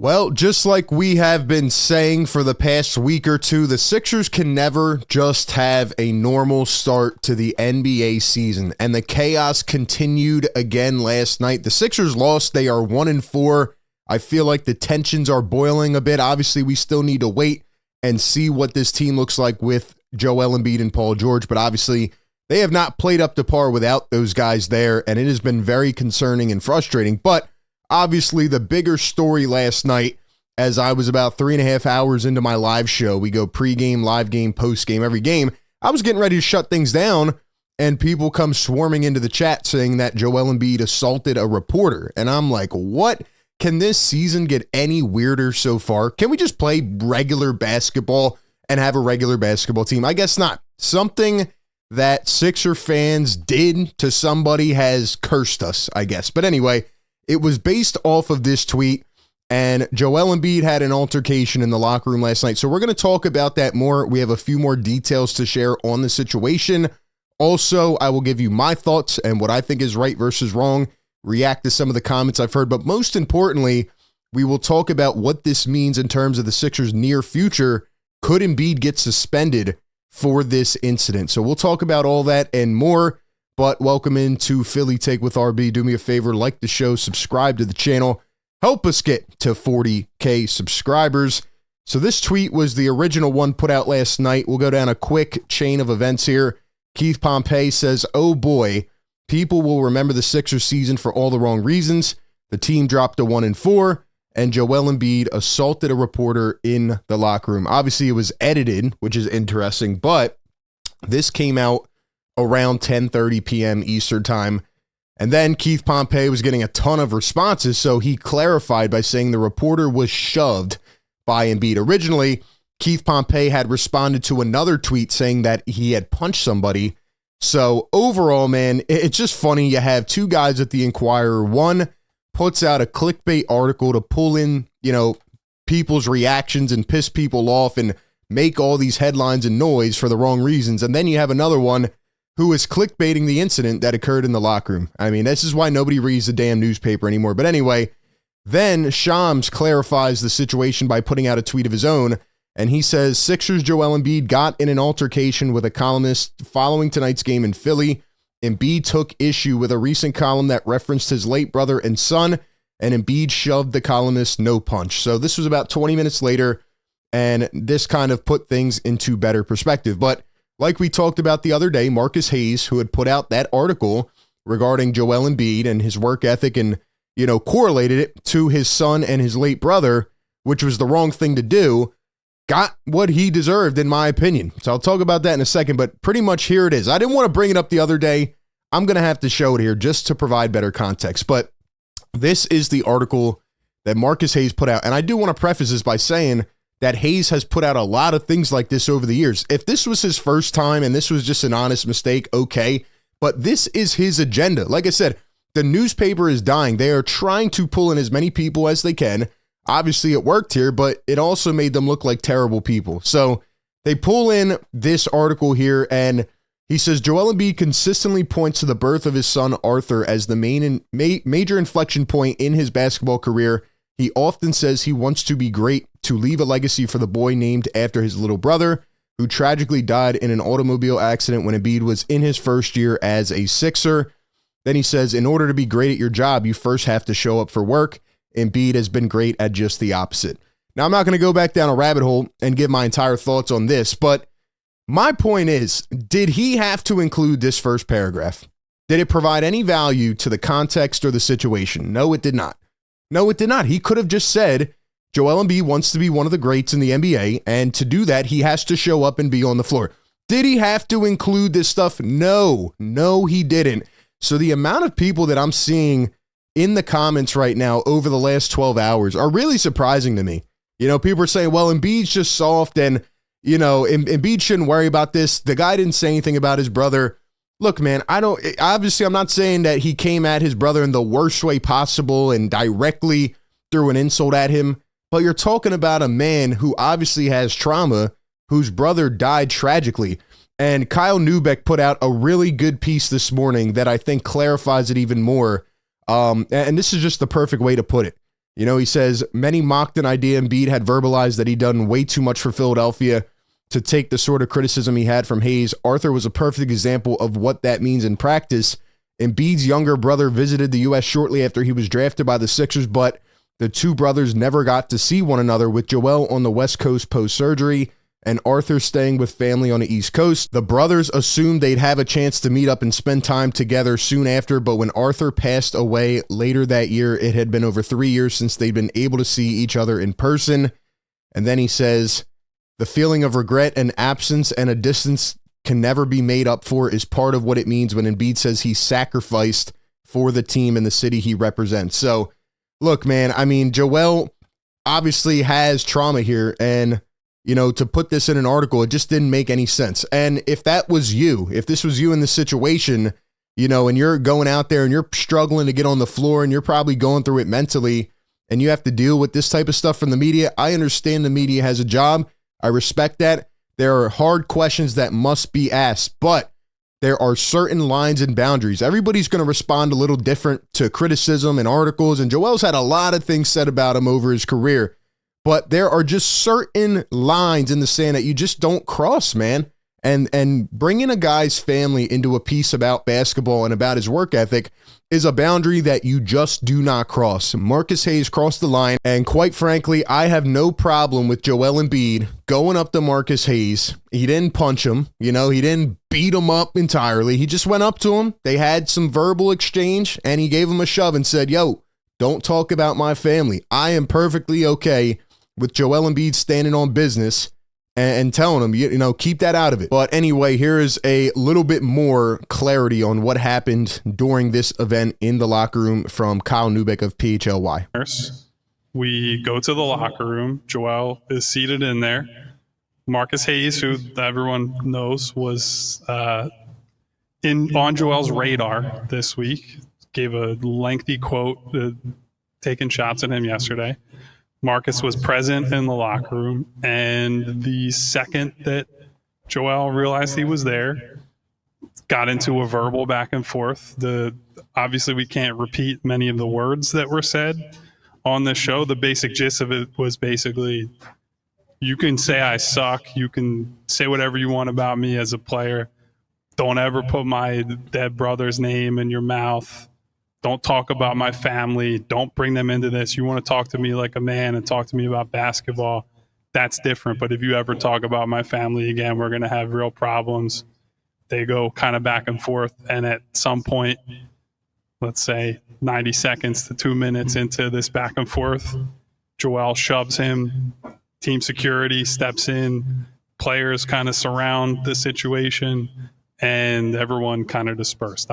Well, just like we have been saying for the past week or two, the Sixers can never just have a normal start to the NBA season, and the chaos continued again last night. The Sixers lost. They are 1-4. I feel like the tensions are boiling a bit. Obviously, we still need to wait and see what this team looks like with Joel Embiid and Paul George, but obviously they have not played up to par without those guys there, and it has been very concerning and frustrating. But obviously, the bigger story last night, as I was about 3.5 hours into my live show, we go pregame, live game, postgame, every game. I was getting ready to shut things down, and people come swarming into the chat saying that Joel Embiid assaulted a reporter. And I'm like, what? Can this season get any weirder so far? Can we just play regular basketball and have a regular basketball team? I guess not. Something that Sixer fans did to somebody has cursed us, I guess. But anyway, it was based off of this tweet, and Joel Embiid had an altercation in the locker room last night. So we're going to talk about that more. We have a few more details to share on the situation. Also, I will give you my thoughts and what I think is right versus wrong, react to some of the comments I've heard, but most importantly, we will talk about what this means in terms of the Sixers' near future. Could Embiid get suspended for this incident? So we'll talk about all that and more. But welcome into Philly Take with RB. Do me a favor, like the show, subscribe to the channel, help us get to 40K subscribers. So this tweet was the original one put out last night. We'll go down a quick chain of events here. Keith Pompey says, "Oh boy, people will remember the Sixers season for all the wrong reasons. The team dropped to 1-4, and Joel Embiid assaulted a reporter in the locker room." Obviously, it was edited, which is interesting, but this came out around 10:30 p.m. Eastern time. And then Keith Pompey was getting a ton of responses, so he clarified by saying the reporter was shoved by Embiid. Originally, Keith Pompey had responded to another tweet saying that he had punched somebody. So overall, man, it's just funny. You have two guys at the Inquirer. One puts out a clickbait article to pull in, people's reactions and piss people off and make all these headlines and noise for the wrong reasons. And then you have another one who is clickbaiting the incident that occurred in the locker room. I mean, this is why nobody reads the damn newspaper anymore. But anyway, then Shams clarifies the situation by putting out a tweet of his own. And he says, Sixers Joel Embiid got in an altercation with a columnist following tonight's game in Philly. Embiid took issue with a recent column that referenced his late brother and son, and Embiid shoved the columnist no punch. So this was about 20 minutes later, and this kind of put things into better perspective. But like we talked about the other day, Marcus Hayes, who had put out that article regarding Joel Embiid and his work ethic and, correlated it to his son and his late brother, which was the wrong thing to do, got what he deserved, in my opinion. So I'll talk about that in a second, but pretty much here it is. I didn't want to bring it up the other day. I'm going to have to show it here just to provide better context. But this is the article that Marcus Hayes put out. And I do want to preface this by saying that Hayes has put out a lot of things like this over the years. If this was his first time and this was just an honest mistake, okay. But this is his agenda. Like I said, the newspaper is dying. They are trying to pull in as many people as they can. Obviously, it worked here, but it also made them look like terrible people. So they pull in this article here, and he says, Joel Embiid consistently points to the birth of his son, Arthur, as the major inflection point in his basketball career. He often says he wants to be great, to leave a legacy for the boy named after his little brother, who tragically died in an automobile accident when Embiid was in his first year as a Sixer. Then he says, in order to be great at your job, you first have to show up for work. Embiid has been great at just the opposite. Now, I'm not going to go back down a rabbit hole and give my entire thoughts on this, but my point is, did he have to include this first paragraph? Did it provide any value to the context or the situation? No, it did not. No, it did not. He could have just said, Joel Embiid wants to be one of the greats in the NBA, and to do that, he has to show up and be on the floor. Did he have to include this stuff? No, he didn't. So the amount of people that I'm seeing in the comments right now over the last 12 hours are really surprising to me. People are saying, well, Embiid's just soft and, Embiid shouldn't worry about this. The guy didn't say anything about his brother. Look, man, I'm not saying that he came at his brother in the worst way possible and directly threw an insult at him, but you're talking about a man who obviously has trauma, whose brother died tragically. And Kyle Newbeck put out a really good piece this morning that I think clarifies it even more. And this is just the perfect way to put it. You know, he says, many mocked an idea Embiid had verbalized that he'd done way too much for Philadelphia to take the sort of criticism he had from Hayes. Arthur was a perfect example of what that means in practice. Embiid's younger brother visited the U.S. shortly after he was drafted by the Sixers, but the two brothers never got to see one another, with Joel on the West Coast post-surgery and Arthur staying with family on the East Coast. The brothers assumed they'd have a chance to meet up and spend time together soon after, but when Arthur passed away later that year, it had been over 3 years since they'd been able to see each other in person. And then he says, the feeling of regret and absence and a distance can never be made up for is part of what it means when Embiid says he sacrificed for the team and the city he represents. So, look, man, I mean, Joel obviously has trauma here, and you know, to put this in an article, it just didn't make any sense. And if that was you, if this was you in this situation, you know, and you're going out there and you're struggling to get on the floor and you're probably going through it mentally and you have to deal with this type of stuff from the media, I understand the media has a job. I respect that. There are hard questions that must be asked, but there are certain lines and boundaries. Everybody's going to respond a little different to criticism and articles, and Joel's had a lot of things said about him over his career. But there are just certain lines in the sand that you just don't cross, man. And bringing a guy's family into a piece about basketball and about his work ethic is a boundary that you just do not cross. Marcus Hayes crossed the line, and quite frankly, I have no problem with Joel Embiid going up to Marcus Hayes. He didn't punch him, you know, he didn't beat him up entirely. He just went up to him. They had some verbal exchange, and he gave him a shove and said, yo, don't talk about my family. I am perfectly okay with Joel Embiid standing on business and telling him, you know, keep that out of it. But anyway, here is a little bit more clarity on what happened during this event in the locker room from Kyle Newbeck of PHLY. We go to the locker room. Joel is seated in there. Marcus Hayes, who everyone knows was on Joel's radar this week, gave a lengthy quote, taking shots at him yesterday. Marcus was present in the locker room, and the second that Joel realized he was there, got into a verbal back and forth. Obviously, we can't repeat many of the words that were said on this show. The basic gist of it was basically, you can say I suck, you can say whatever you want about me as a player. Don't ever put my dead brother's name in your mouth. Don't talk about my family. Don't bring them into this. You want to talk to me like a man and talk to me about basketball. That's different. But if you ever talk about my family again, we're going to have real problems. They go kind of back and forth. And at some point, let's say 90 seconds to 2 minutes into this back and forth, Joel shoves him. Team security steps in. Players kind of surround the situation, and everyone kind of dispersed.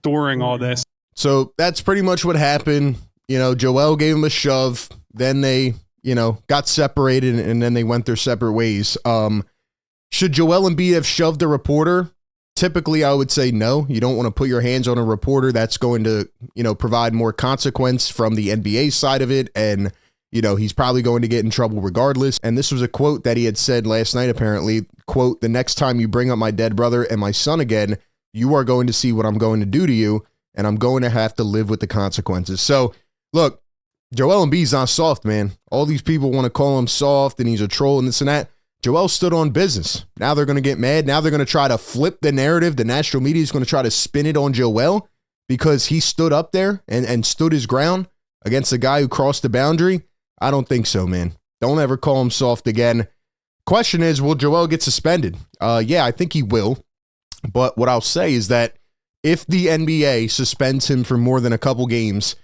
During all this, so that's pretty much what happened. You know, Joel gave him a shove. Then they, you know, got separated, and then they went their separate ways. Should Joel Embiid have shoved a reporter? Typically, I would say no. You don't want to put your hands on a reporter. That's going to, you know, provide more consequence from the NBA side of it. And, you know, he's probably going to get in trouble regardless. And this was a quote that he had said last night, apparently. Quote, the next time you bring up my dead brother and my son again, you are going to see what I'm going to do to you, and I'm going to have to live with the consequences. So, look, Joel Embiid's not soft, man. All these people want to call him soft and he's a troll and this and that. Joel stood on business. Now they're going to get mad. Now they're going to try to flip the narrative. The national media is going to try to spin it on Joel because he stood up there and stood his ground against the guy who crossed the boundary. I don't think so, man. Don't ever call him soft again. Question is, will Joel get suspended? Yeah, I think he will. But what I'll say is that if the NBA suspends him for more than a couple games,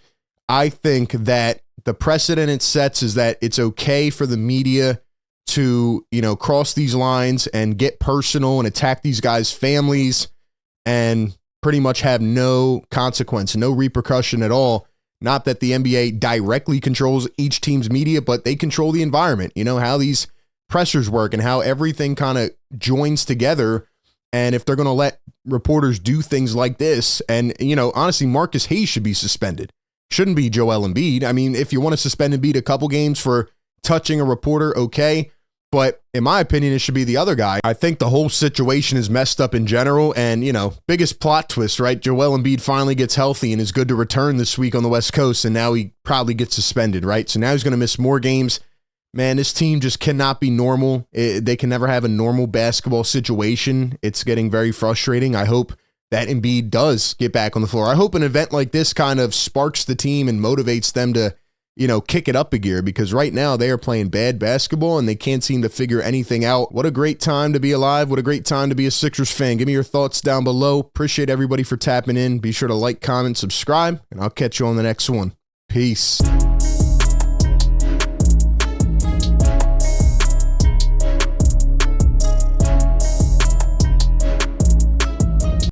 I think that the precedent it sets is that it's okay for the media to, you know, cross these lines and get personal and attack these guys' families and pretty much have no consequence, no repercussion at all. Not that the NBA directly controls each team's media, but they control the environment, you know, how these pressers work and how everything kind of joins together. And if they're going to let reporters do things like this, and, you know, honestly, Marcus Hayes should be suspended. Shouldn't be Joel Embiid. I mean, if you want to suspend Embiid a couple games for touching a reporter, okay. But in my opinion, it should be the other guy. I think the whole situation is messed up in general. And, you know, biggest plot twist, right? Joel Embiid finally gets healthy and is good to return this week on the West Coast. And now he probably gets suspended, right? So now he's going to miss more games. Man, this team just cannot be normal. They can never have a normal basketball situation. It's getting very frustrating. I hope that Embiid does get back on the floor. I hope an event like this kind of sparks the team and motivates them to, you know, kick it up a gear, because right now they are playing bad basketball and they can't seem to figure anything out. What a great time to be alive. What a great time to be a Sixers fan. Give me your thoughts down below. Appreciate everybody for tapping in. Be sure to like, comment, subscribe, and I'll catch you on the next one. Peace.